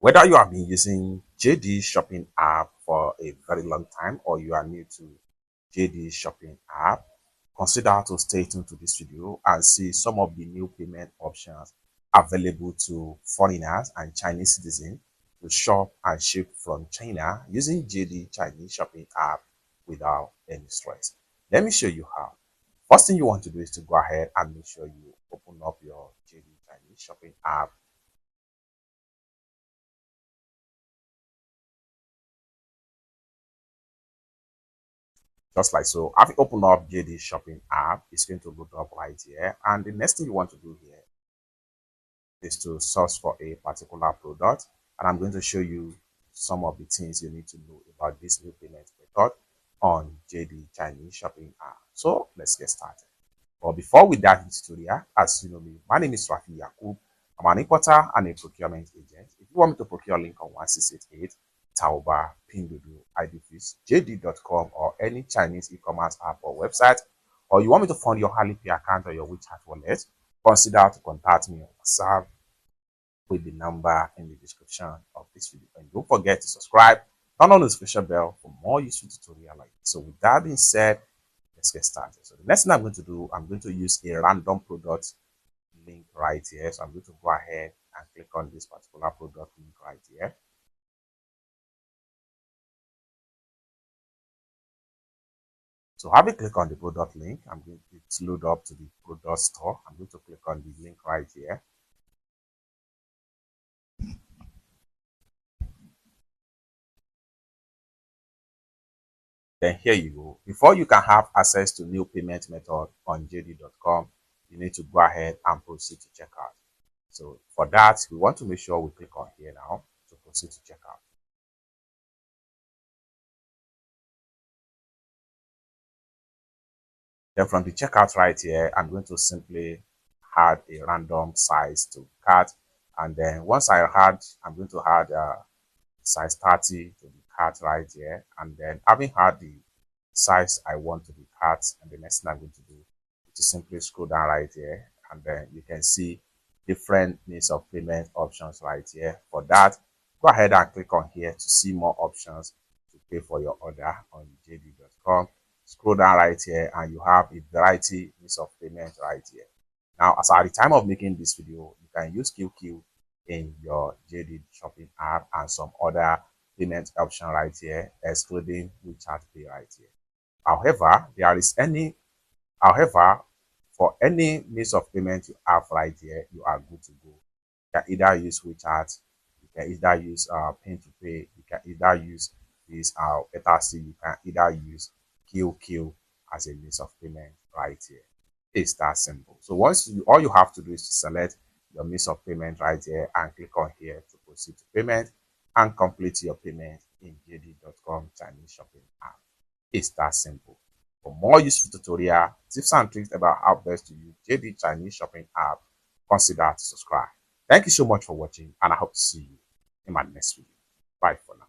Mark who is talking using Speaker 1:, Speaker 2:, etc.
Speaker 1: Whether you have been using JD Shopping app for a very long time or you are new to JD Shopping app, consider to stay tuned to this video and see some of the new payment options available to foreigners and Chinese citizens to shop and ship from China using JD Chinese Shopping app without any stress. Let me show you how. First thing you want to do is to go ahead and make sure you open up your JD Chinese Shopping app. Just like so. After you open up JD Shopping app, it's going to load up right here. And the next thing you want to do here is to search for a particular product. And I'm going to show you some of the things you need to know about this new payment method on JD Chinese Shopping app. So let's get started. But before we dive into the tutorial, as you know me, my name is Rafi Yakub. I'm an importer and a procurement agent. If you want me to procure link on 1688, Taoba, Pinduoduo, IDFIS, JD.com, or any Chinese e-commerce app or website, or you want me to fund your Alipay account or your WeChat wallet, consider to contact me on WhatsApp with the number in the description of this video. And don't forget to subscribe, turn on the notification bell for more useful tutorials like this. So with that being said, let's get started. So the next thing I'm going to do, I'm going to use a random product link right here. So I'm going to go ahead and click on this particular product link right here. So having click on the product link, I'm going to load up to the product store. I'm going to click on the link right here. Then here you go. Before you can have access to new payment method on JD.com, you need to go ahead and proceed to checkout. So for that, we want to make sure we click on here now to proceed to checkout. Then from the checkout right here, I'm going to simply add a random size to cart. And then once I add, I'm going to add size 30 to the cart right here. And then having had the size I want to the cart, and the next thing I'm going to do is to simply scroll down right here. And then you can see different means of payment options right here. For that, go ahead and click on here to see more options to pay for your order on JD.com. Scroll down right here and you have a variety means of payment right here. Now, as at the time of making this video, you can use QQ in your JD Shopping app and some other payment option right here, excluding WeChat Pay right here. However, for any means of payment you have right here, you are good to go. You can either use WeChat, you can either use Pay to Pay, you can either use this ETC, you can either use QQ as a means of payment right here. It's that simple. So all you have to do is to select your means of payment right here and click on here to proceed to payment and complete your payment in JD.com Chinese Shopping app. It's that simple. For more useful tutorial, tips and tricks about how best to use JD Chinese Shopping app, consider to subscribe. Thank you so much for watching and I hope to see you in my next video. Bye for now.